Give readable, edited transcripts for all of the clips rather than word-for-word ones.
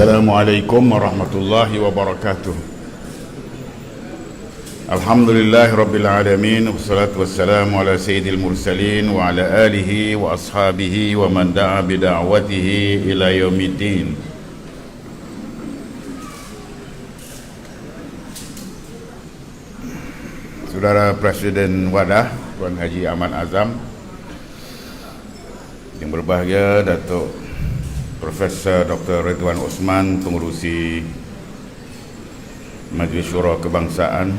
Assalamualaikum warahmatullahi wabarakatuh. Alhamdulillahi rabbil alamin, wassalatu wassalamu ala sayyidil mursalin wa ala alihi wa ashabihi wa man da'a bida'watihi ila yaumiddin. Saudara Presiden Wadah Tuan Haji Ahmad Azam, yang berbahagia Datuk Profesor Dr. Ridwan Osman, pengurusi Majlis Syura Kebangsaan,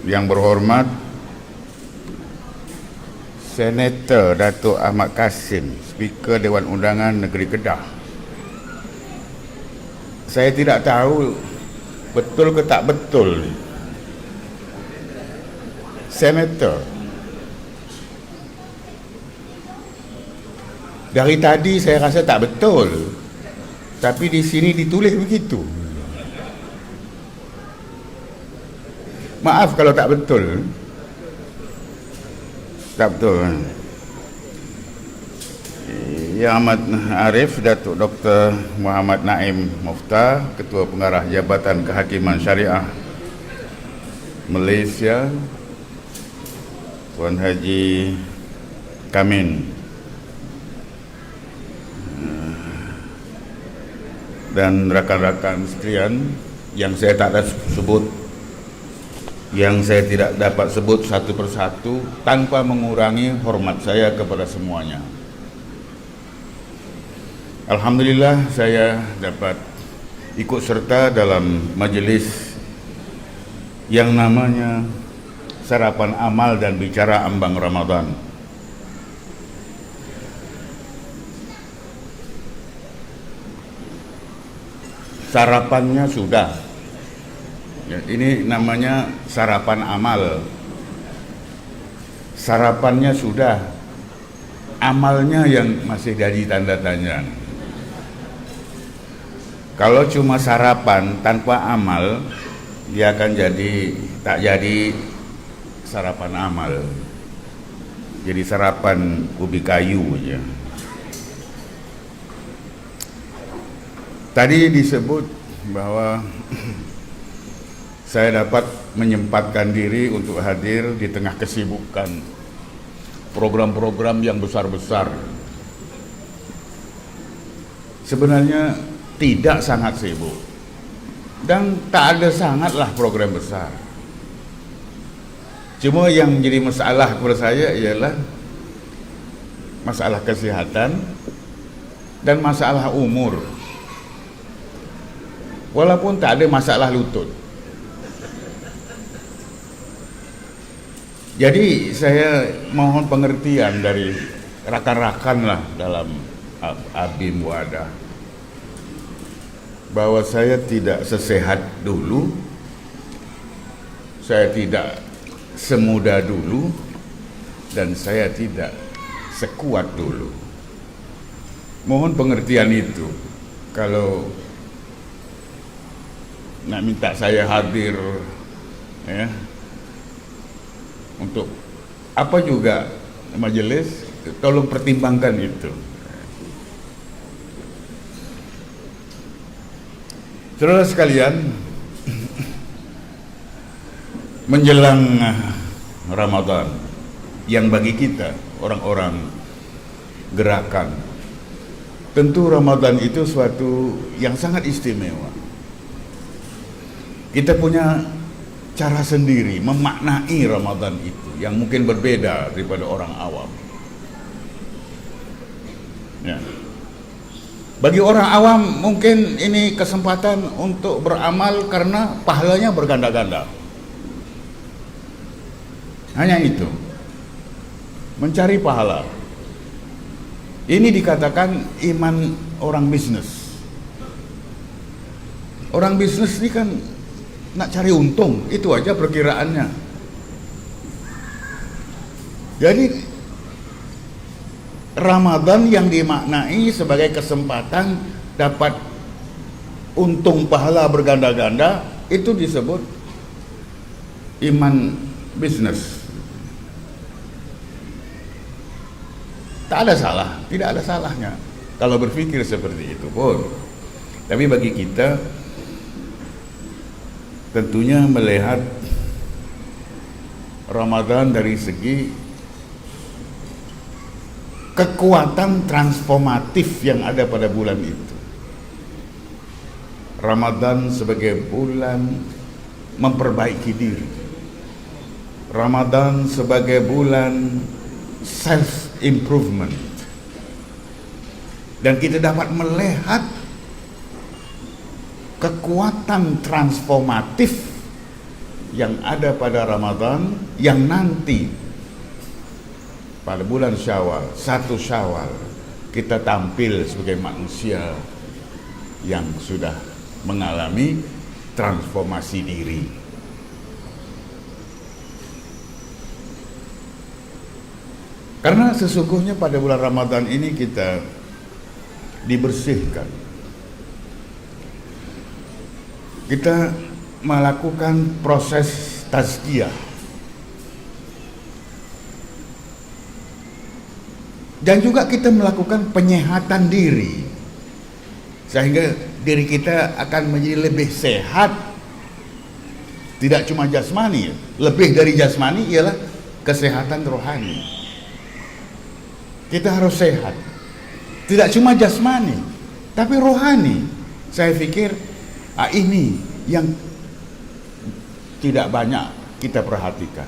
yang berhormat Senator Datuk Ahmad Kasim, Speaker Dewan Undangan Negeri Kedah. Saya tidak tahu betul ke tak betul Senator. Dari tadi saya rasa tak betul, tapi di sini ditulis begitu. Maaf kalau tak betul. Tak betul. Yang amat arif Datuk Dr. Muhammad Naim Muftah, Ketua Pengarah Jabatan Kehakiman Syariah Malaysia, Tuan Haji Kamin, dan rakan-rakan sekalian yang saya tak ada sebut, yang saya tidak dapat sebut satu persatu tanpa mengurangi hormat saya kepada semuanya. Alhamdulillah saya dapat ikut serta dalam majlis yang namanya Sarapan Amal dan Bicara Ambang Ramadan. Sarapannya sudah, ya, ini namanya sarapan amal. Sarapannya sudah, amalnya yang masih jadi tanda tanya. Kalau cuma sarapan tanpa amal, dia akan tak jadi sarapan amal, jadi sarapan ubi kayu aja. Tadi disebut bahwa saya dapat menyempatkan diri untuk hadir di tengah kesibukan program-program yang besar-besar. Sebenarnya tidak sangat sibuk, dan tak ada sangatlah program besar. Cuma yang menjadi masalah kepada saya ialah masalah kesehatan dan masalah umur. Walaupun tak ada masalah lutut. Jadi saya mohon pengertian dari rakan-rakan lah dalam Abim Wadah, bahwa saya tidak sesehat dulu, saya tidak semuda dulu, dan saya tidak sekuat dulu. Mohon pengertian itu. Kalau nak minta saya hadir, ya, untuk apa juga majelis, tolong pertimbangkan itu. Saudara sekalian, menjelang Ramadan, yang bagi kita orang-orang gerakan, tentu Ramadan itu suatu yang sangat istimewa. Kita punya cara sendiri memaknai Ramadan itu yang mungkin berbeda daripada orang awam. Ya. Bagi orang awam mungkin ini kesempatan untuk beramal karena pahalanya berganda-ganda. Hanya itu, mencari pahala. Ini dikatakan iman orang bisnis. Orang bisnis ini kan nak cari untung, itu aja perkiraannya. Jadi Ramadan yang dimaknai sebagai kesempatan dapat untung pahala berganda-ganda, itu disebut iman bisnis. Tak ada salah, tidak ada salahnya kalau berpikir seperti itu pun. Tapi bagi kita tentunya melihat Ramadan dari segi kekuatan transformatif yang ada pada bulan itu. Ramadan sebagai bulan memperbaiki diri. Ramadan sebagai bulan self improvement. Dan kita dapat melihat kekuatan transformatif yang ada pada Ramadan yang nanti pada bulan Syawal, 1 Syawal, kita tampil sebagai manusia yang sudah mengalami transformasi diri. Karena sesungguhnya pada bulan Ramadan ini kita dibersihkan. Kita melakukan proses tazkiyah. Dan juga kita melakukan penyehatan diri. Sehingga diri kita akan menjadi lebih sehat. Tidak cuma jasmani, lebih dari jasmani ialah kesehatan rohani. Kita harus sehat. Tidak cuma jasmani, tapi rohani. Saya pikir ini yang tidak banyak kita perhatikan.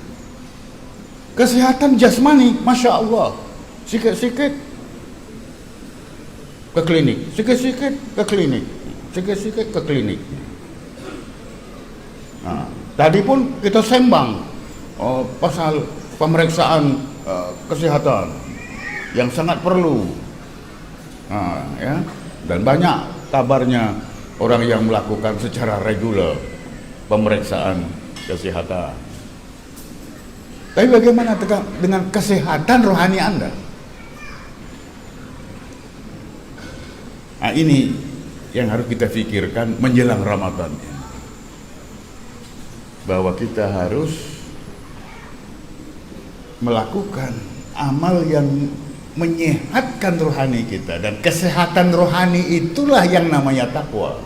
Kesehatan jasmani, Masya Allah, sikit-sikit ke klinik, sikit-sikit ke klinik, sikit-sikit ke klinik. Nah, tadi pun kita sembang pasal pemeriksaan kesehatan yang sangat perlu. Ya, dan banyak kabarnya orang yang melakukan secara reguler pemeriksaan kesehatan. Tapi bagaimana dengan kesehatan rohani Anda? Nah, ini yang harus kita pikirkan menjelang Ramadan ini. Bahwa kita harus melakukan amal yang menyehatkan rohani kita, dan kesehatan rohani itulah yang namanya takwa.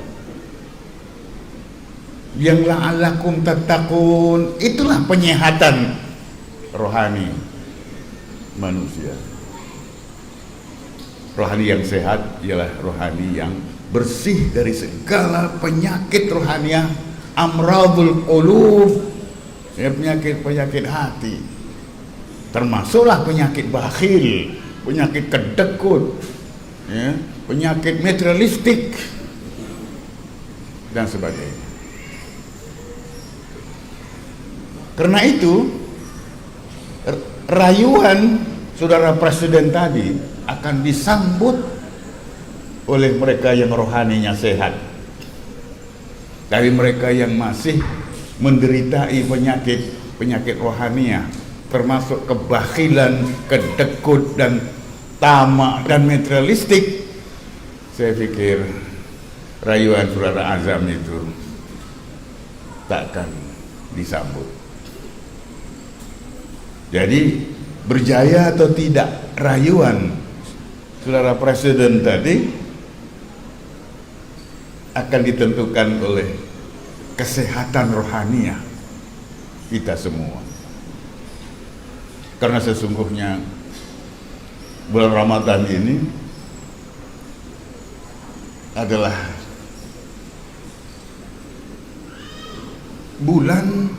Yang la'allakum tattaqun, itulah penyehatan rohani manusia. Rohani yang sehat ialah rohani yang bersih dari segala penyakit rohaniah, amradul qulub, penyakit hati, termasuklah penyakit bakhil, penyakit kedekut, ya, penyakit materialistik dan sebagainya. Karena itu rayuan saudara presiden tadi akan disambut oleh mereka yang rohaninya sehat. Dari mereka yang masih menderitai penyakit rohaniah, termasuk kebakhilan, kedekut, dan tamak dan materialistik, saya pikir rayuan saudara Azam itu takkan disambut. Jadi berjaya atau tidak rayuan saudara presiden tadi akan ditentukan oleh kesehatan rohaniah kita semua. Karena sesungguhnya bulan Ramadan ini adalah bulan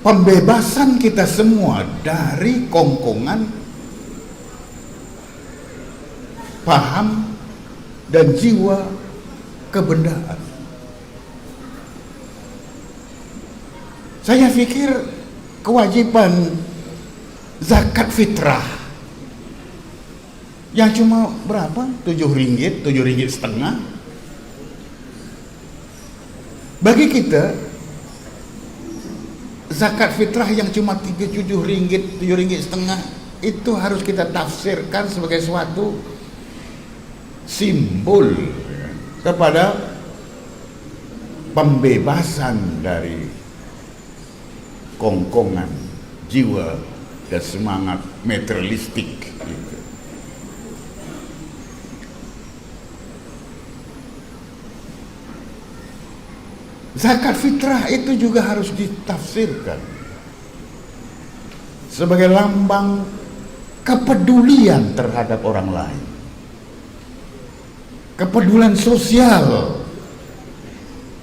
pembebasan kita semua dari kongkongan paham dan jiwa kebendaan. Saya pikir kewajiban zakat fitrah yang cuma berapa? 7 ringgit, 7 ringgit setengah. Bagi kita zakat fitrah yang cuma 7 ringgit, 7 ringgit setengah itu harus kita tafsirkan sebagai suatu simbol kepada pembebasan dari kongkongan jiwa dan semangat materialistik gitu. Zakat fitrah itu juga harus ditafsirkan sebagai lambang kepedulian terhadap orang lain, kepedulian sosial,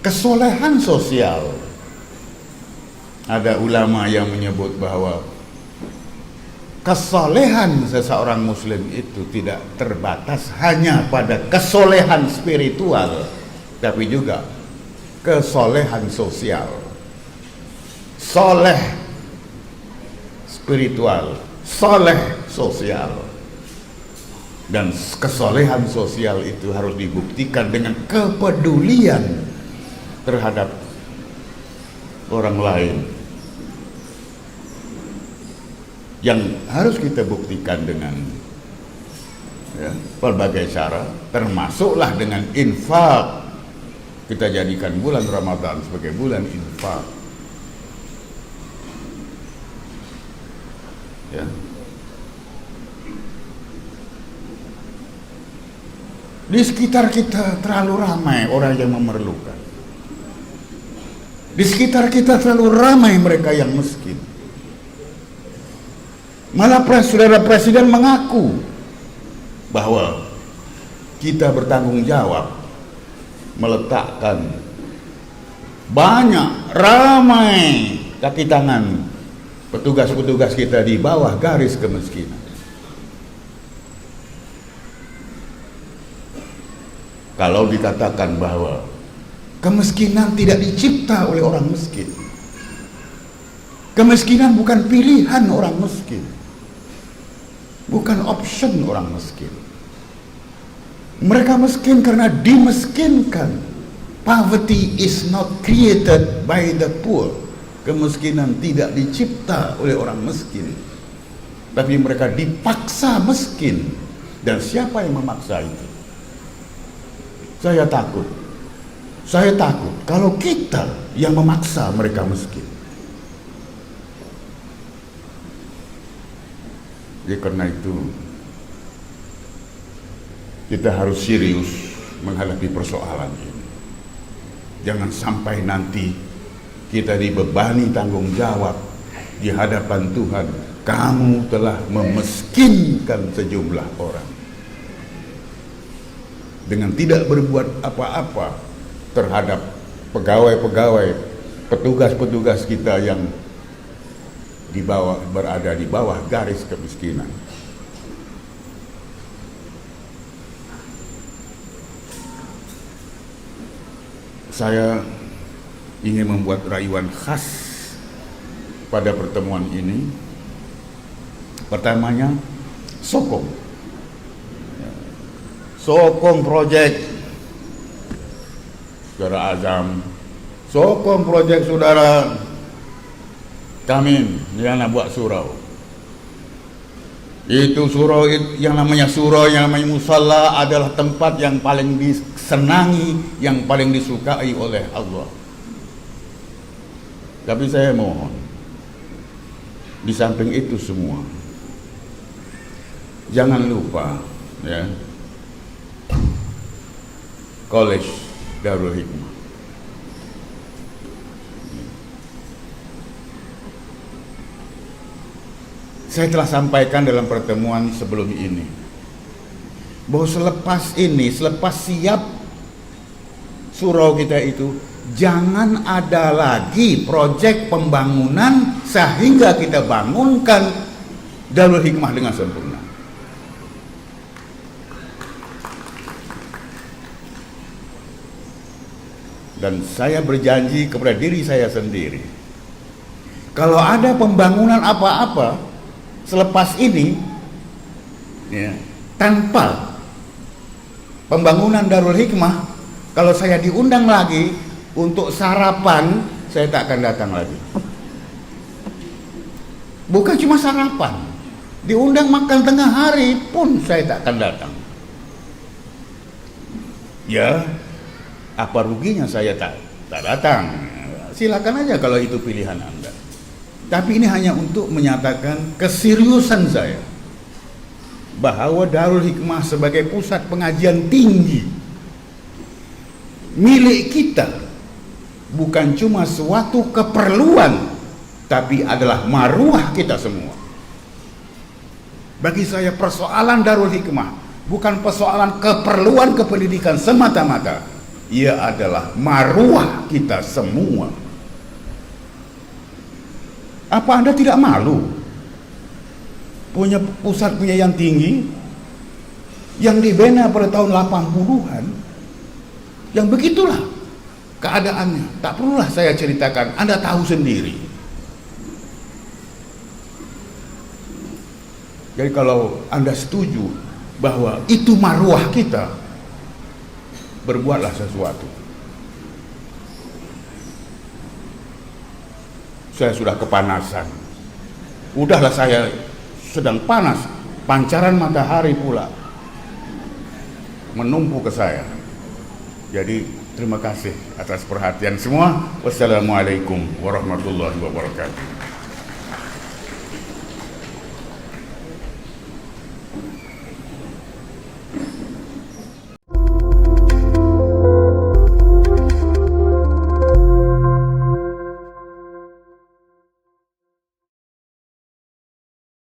kesolehan sosial. Ada ulama yang menyebut bahwa kesolehan seseorang muslim itu tidak terbatas hanya pada kesolehan spiritual, tapi juga kesolehan sosial. Soleh spiritual, soleh sosial. Dan kesolehan sosial itu harus dibuktikan dengan kepedulian terhadap orang lain, yang harus kita buktikan dengan berbagai cara, termasuklah dengan infak. Kita jadikan bulan Ramadan sebagai bulan infak. Ya. Di sekitar kita terlalu ramai orang yang memerlukan. Di sekitar kita terlalu ramai mereka yang miskin. Malah saudara presiden mengaku bahwa kita bertanggung jawab meletakkan banyak ramai kaki tangan petugas-petugas kita di bawah garis kemiskinan. Kalau dikatakan bahwa kemiskinan tidak dicipta oleh orang miskin, kemiskinan bukan pilihan orang miskin, bukan option orang miskin. Mereka miskin karena dimiskinkan. Poverty is not created by the poor. Kemiskinan tidak dicipta oleh orang miskin, tapi mereka dipaksa miskin. Dan siapa yang memaksa itu? Saya takut kalau kita yang memaksa mereka miskin. Jadi karena itu kita harus serius menghadapi persoalan ini. Jangan sampai nanti kita dibebani tanggung jawab di hadapan Tuhan. Kamu telah memiskinkan sejumlah orang dengan tidak berbuat apa-apa terhadap pegawai-pegawai, petugas-petugas kita yang berada di bawah garis kemiskinan. Saya ingin membuat rayuan khas pada pertemuan ini. Pertamanya, sokong projek saudara Azam, sokong projek saudara Kamin yang nak buat surau. Itu surau yang namanya surau, yang namanya musalla adalah tempat yang paling disenangi, yang paling disukai oleh Allah. Tapi saya mohon, di samping itu semua, jangan lupa ya, College Darul Hikmah. Saya telah sampaikan dalam pertemuan sebelum ini bahwa selepas siap surau kita itu, jangan ada lagi proyek pembangunan sehingga kita bangunkan Darul Hikmah dengan sempurna. Dan saya berjanji kepada diri saya sendiri, kalau ada pembangunan apa-apa selepas ini ya, tanpa pembangunan Darul Hikmah, kalau saya diundang lagi untuk sarapan, saya tak akan datang lagi. Bukan cuma sarapan, diundang makan tengah hari pun saya tak akan datang. Ya, apa ruginya saya tak datang? Silakan aja kalau itu pilihan Anda. Tapi ini hanya untuk menyatakan keseriusan saya bahwa Darul Hikmah sebagai pusat pengajian tinggi milik kita bukan cuma suatu keperluan, tapi adalah maruah kita semua. Bagi saya persoalan Darul Hikmah bukan persoalan keperluan kependidikan semata-mata, ia adalah maruah kita semua. Apa Anda tidak malu punya pusat pengajian tinggi yang dibina pada tahun 80-an, yang begitulah keadaannya? Tak perlulah saya ceritakan, Anda tahu sendiri. Jadi kalau Anda setuju bahwa itu maruah kita, berbuatlah sesuatu. Saya sudah kepanasan. Udahlah, saya sedang panas. Pancaran matahari pula menumpuk ke saya. Jadi terima kasih atas perhatian semua. Wassalamualaikum warahmatullahi wabarakatuh.